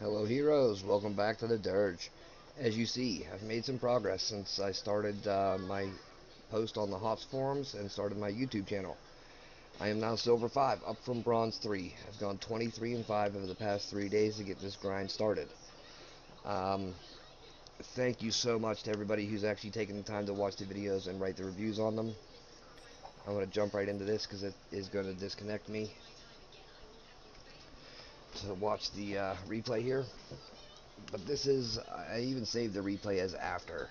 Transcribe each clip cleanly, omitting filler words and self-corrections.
Hello heroes, welcome back to the Dirge. As you see, I've made some progress since I started my post on the HOTS forums and started my YouTube channel. I am now Silver 5, up from Bronze 3. I've gone 23 and 5 over the past 3 days to get this grind started. Um, Thank you so much to everybody who's actually taken the time to watch the videos and write the reviews on them. I'm going to jump right into this because it is going to disconnect me to watch the replay here. But this is, I even saved the replay as after,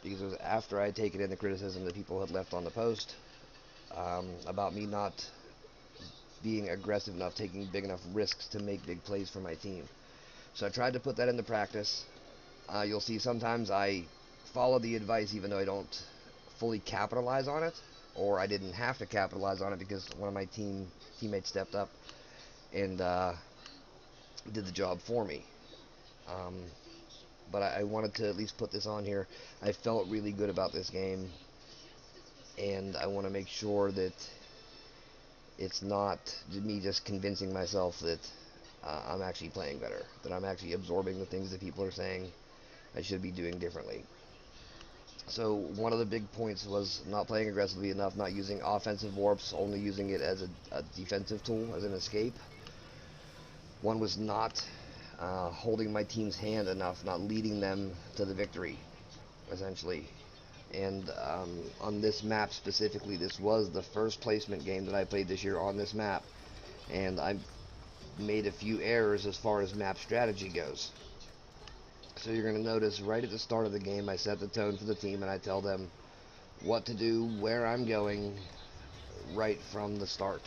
because it was after I had taken in the criticism that people had left on the post about me not being aggressive enough, taking big enough risks to make big plays for my team. So I tried to put that into practice. You'll see sometimes I follow the advice even though I don't fully capitalize on it, or I didn't have to capitalize on it because one of my teammates stepped up and did the job for me. Um, but I wanted to at least put this on here. I felt really good about this game, and I want to make sure that it's not me just convincing myself that I'm actually playing better, that I'm actually absorbing the things that people are saying I should be doing differently. So one of the big points was not playing aggressively enough, not using offensive warps, only using it as a defensive tool, as an escape. One was not holding my team's hand enough, not leading them to the victory, essentially. And on this map specifically, this was the first placement game that I played this year on this map, and I made a few errors as far as map strategy goes. So you're going to notice right at the start of the game, I set the tone for the team, and I tell them what to do, where I'm going, right from the start.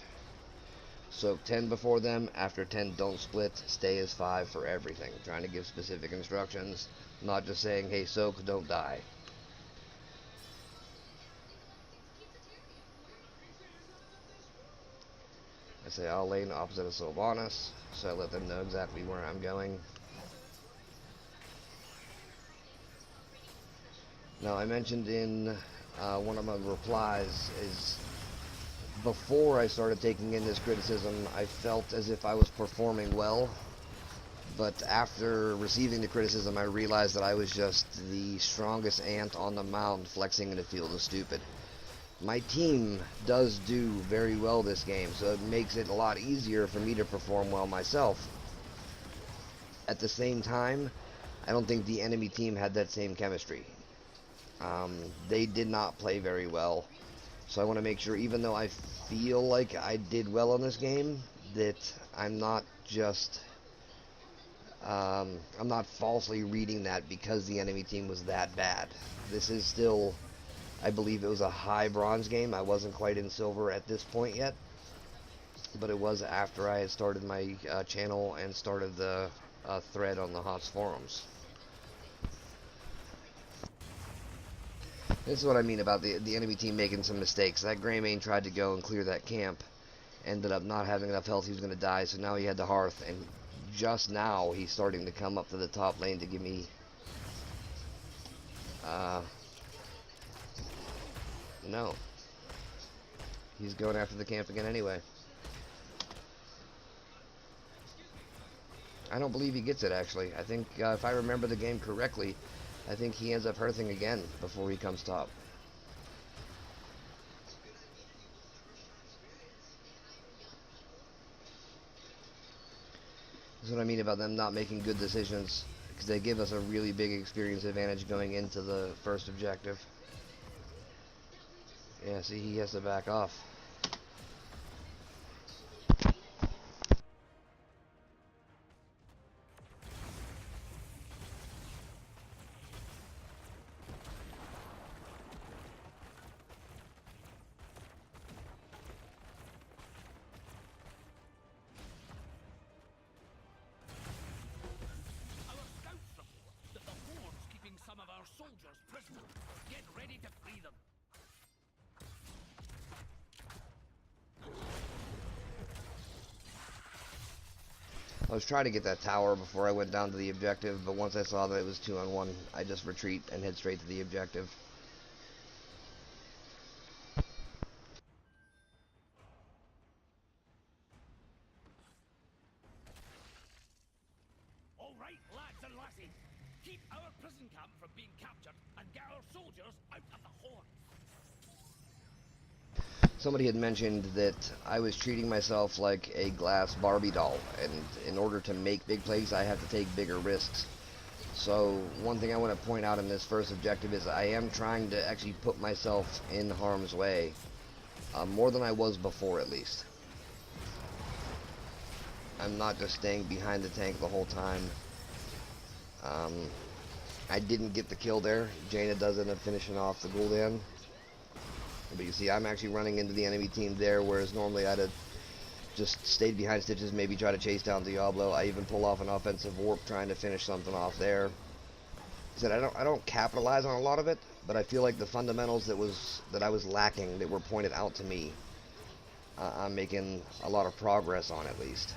So 10 before them, after 10 don't split, stay as 5 for everything. Trying to give specific instructions, not just saying, hey soak, don't die. I say I'll lane opposite of Sylvanas, so I let them know exactly where I'm going. Now I mentioned in one of my replies is before I started taking in this criticism, I felt as if I was performing well, but after receiving the criticism I realized that I was just the strongest ant on the mound flexing in a field of stupid. My team does do very well this game, so it makes it a lot easier for me to perform well myself. At the same time, I don't think the enemy team had that same chemistry. They did not play very well, so I want to make sure, even though I feel like I did well on this game, that I'm not just I'm not falsely reading that because the enemy team was that bad. This is still, I believe it was a high bronze game. I wasn't quite in silver at this point yet, but it was after I had started my channel and started the thread on the HOTS forums. This is what I mean about the enemy team making some mistakes. That Greymane tried to go and clear that camp, ended up not having enough health, he was going to die, so now he had the Hearth, and just now he's starting to come up to the top lane to give me no. He's going after the camp again anyway. I don't believe he gets it, actually. I think, if I remember the game correctly, I think he ends up hearthing again before he comes top. That's what I mean about them not making good decisions, because they give us a really big experience advantage going into the first objective. Yeah, see, he has to back off. Some of our soldiers prisoners. Get ready to free them. I was trying to get that tower before I went down to the objective, but once I saw that it was 2-on-1, I just retreat and head straight to the objective. Right, lads and lassies. Keep our prison camp from being captured and get our soldiers out of the horde. Somebody had mentioned that I was treating myself like a glass Barbie doll, and in order to make big plays, I have to take bigger risks. So one thing I want to point out in this first objective is I am trying to actually put myself in harm's way, more than I was before at least. I'm not just staying behind the tank the whole time. I didn't get the kill there. Jaina does end up finishing off the Gul'dan. But you see, I'm actually running into the enemy team there, whereas normally I'd have just stayed behind Stitches, maybe try to chase down Diablo. I even pull off an offensive warp trying to finish something off there. Said I don't capitalize on a lot of it, but I feel like the fundamentals that I was lacking that were pointed out to me, I'm making a lot of progress on at least.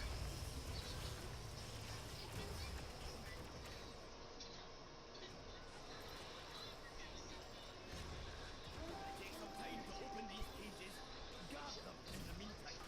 Take some time to open these cages. Guard them in the meantime.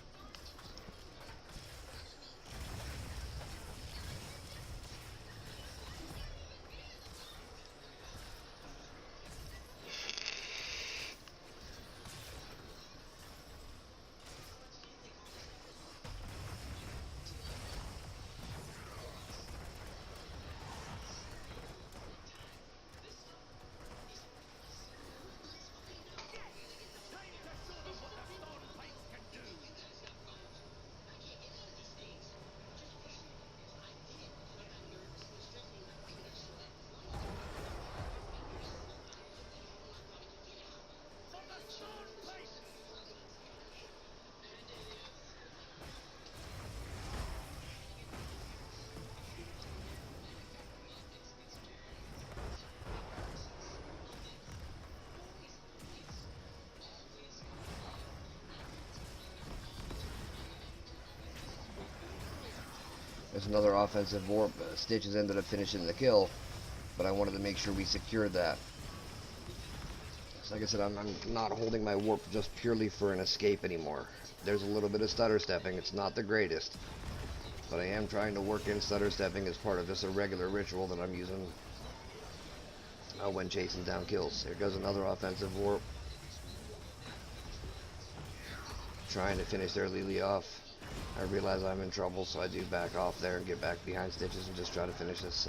There's another offensive warp. Stitches ended up finishing the kill, but I wanted to make sure we secured that. So like I said, I'm not holding my warp just purely for an escape anymore. There's a little bit of stutter stepping. It's not the greatest, but I am trying to work in stutter stepping as part of just a regular ritual that I'm using when chasing down kills. Here goes another offensive warp. Trying to finish their Lily off. I realize I'm in trouble, so I do back off there and get back behind Stitches and just try to finish this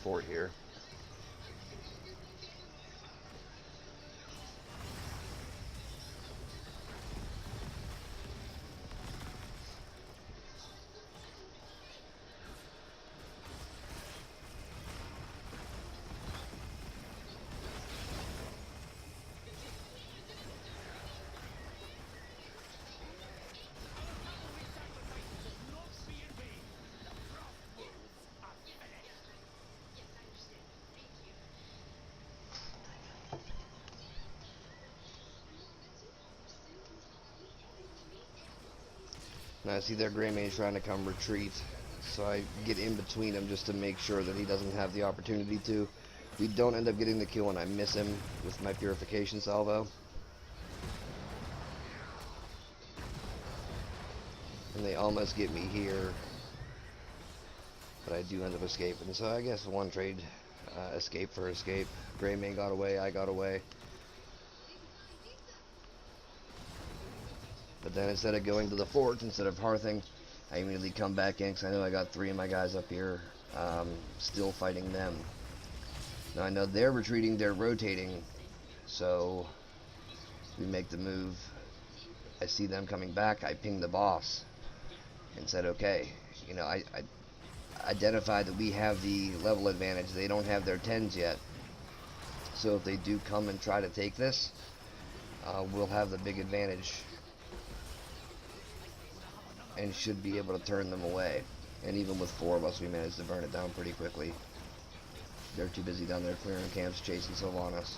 fort here. Now I see their Grey Mage trying to come retreat, so I get in between him just to make sure that he doesn't have the opportunity to. We don't end up getting the kill and I miss him with my Purification salvo. And they almost get me here, but I do end up escaping. So I guess one trade escape for escape. Grey Mage got away, I got away. But then instead of going to the fort, instead of hearthing, I immediately come back in because I know I got 3 of my guys up here still fighting them. Now I know they're retreating, they're rotating, so we make the move. I see them coming back, I ping the boss and said, okay, you know, I identified that we have the level advantage. They don't have their 10s yet. So if they do come and try to take this, we'll have the big advantage and should be able to turn them away. And even with 4 of us, we managed to burn it down pretty quickly. They're too busy down there clearing camps, chasing Sylvanas.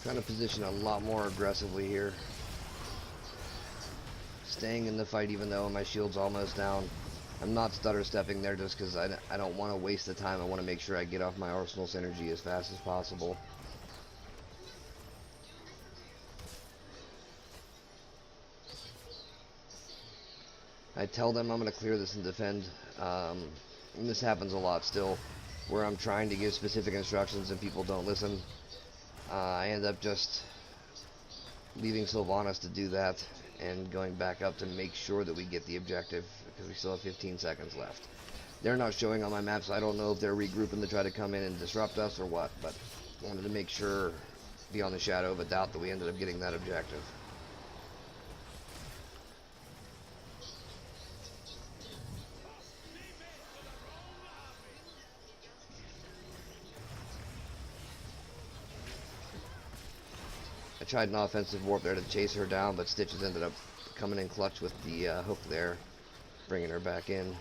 Trying to position a lot more aggressively here. Staying in the fight even though my shield's almost down. I'm not stutter stepping there just because I don't want to waste the time. I want to make sure I get off my arsenal synergy as fast as possible. I tell them I'm going to clear this and defend. And this happens a lot still, where I'm trying to give specific instructions and people don't listen. I end up just leaving Sylvanas to do that and going back up to make sure that we get the objective because we still have 15 seconds left. They're not showing on my map, so I don't know if they're regrouping to try to come in and disrupt us or what, but I wanted to make sure, beyond the shadow of a doubt, that we ended up getting that objective. I tried an offensive warp there to chase her down, but Stitches ended up coming in clutch with the hook there, bringing her back in.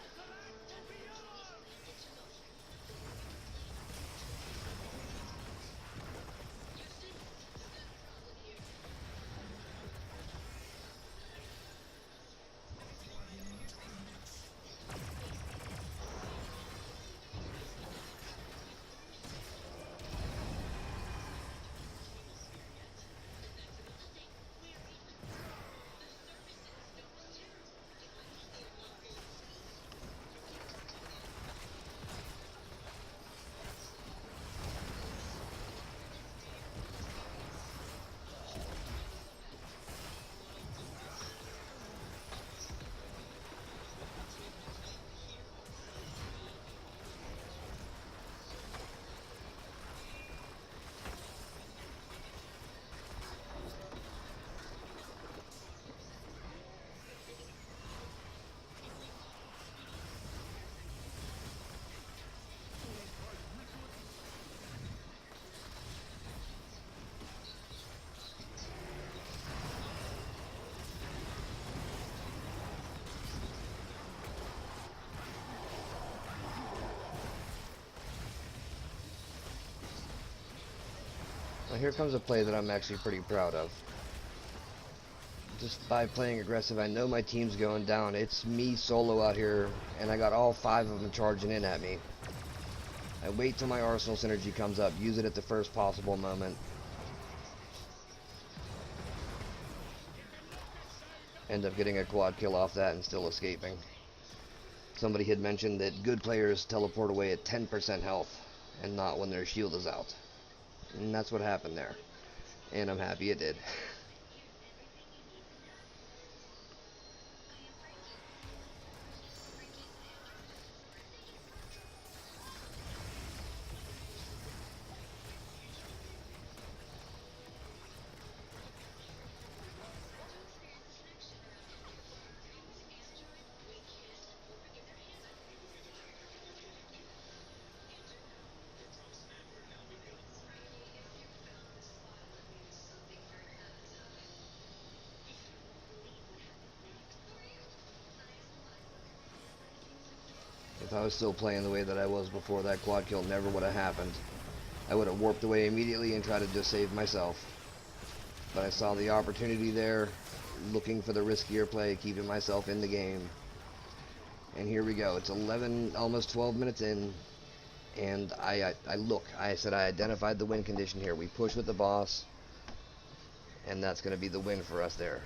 Now here comes a play that I'm actually pretty proud of. Just by playing aggressive, I know my team's going down. It's me solo out here, and I got all 5 of them charging in at me. I wait till my arsenal synergy comes up, use it at the first possible moment. End up getting a quad kill off that and still escaping. Somebody had mentioned that good players teleport away at 10% health, and not when their shield is out. And that's what happened there. And I'm happy it did. If I was still playing the way that I was before, that quad kill never would have happened. I would have warped away immediately and tried to just save myself. But I saw the opportunity there, looking for the riskier play, keeping myself in the game. And here we go. It's 11, almost 12 minutes in, and I said I identified the win condition here. We push with the boss, and that's going to be the win for us there.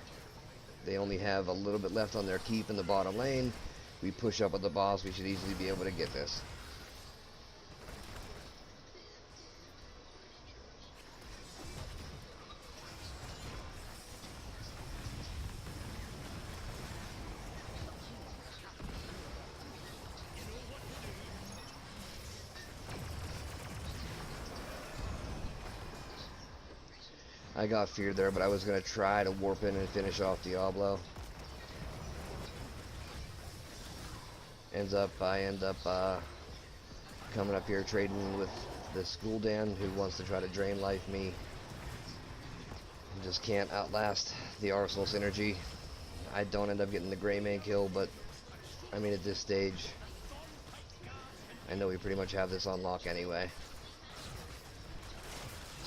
They only have a little bit left on their keep in the bottom lane. We push up with the boss, we should easily be able to get this. I got feared there, but I was going to try to warp in and finish off Diablo. I end up coming up here trading with the School Dan who wants to try to drain life me. Just can't outlast the Arsenal synergy. I don't end up getting the Grey Mane kill, but I mean at this stage I know we pretty much have this on lock anyway.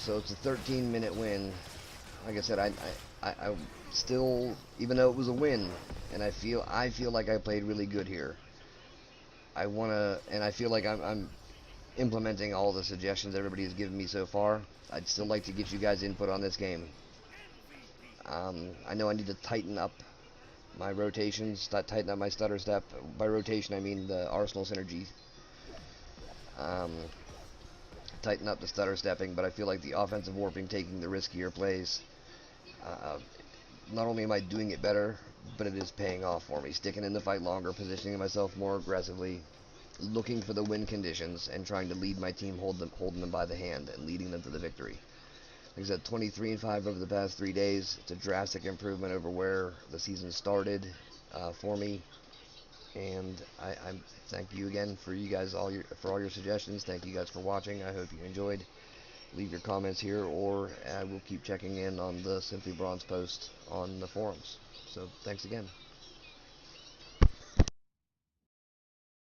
So it's a 13-minute win. Like I said, I still, even though it was a win, and I feel like I played really good here. And I feel like I'm implementing all the suggestions everybody has given me so far. I'd still like to get you guys input on this game. I know I need to tighten up my rotations, tighten up my stutter step. By rotation, I mean the Arsenal synergy. Um, Tighten up the stutter stepping, but I feel like the offensive warping, taking the riskier plays. Uh, not only am I doing it better, but it is paying off for me. Sticking in the fight longer, positioning myself more aggressively, looking for the win conditions, and trying to lead my team, holding them by the hand, and leading them to the victory. Like I said, 23-5 over the past 3 days. It's a drastic improvement over where the season started for me. And I thank you again for all your suggestions. Thank you guys for watching. I hope you enjoyed. Leave your comments here, or I will keep checking in on the Simply Bronze post on the forums. So thanks again.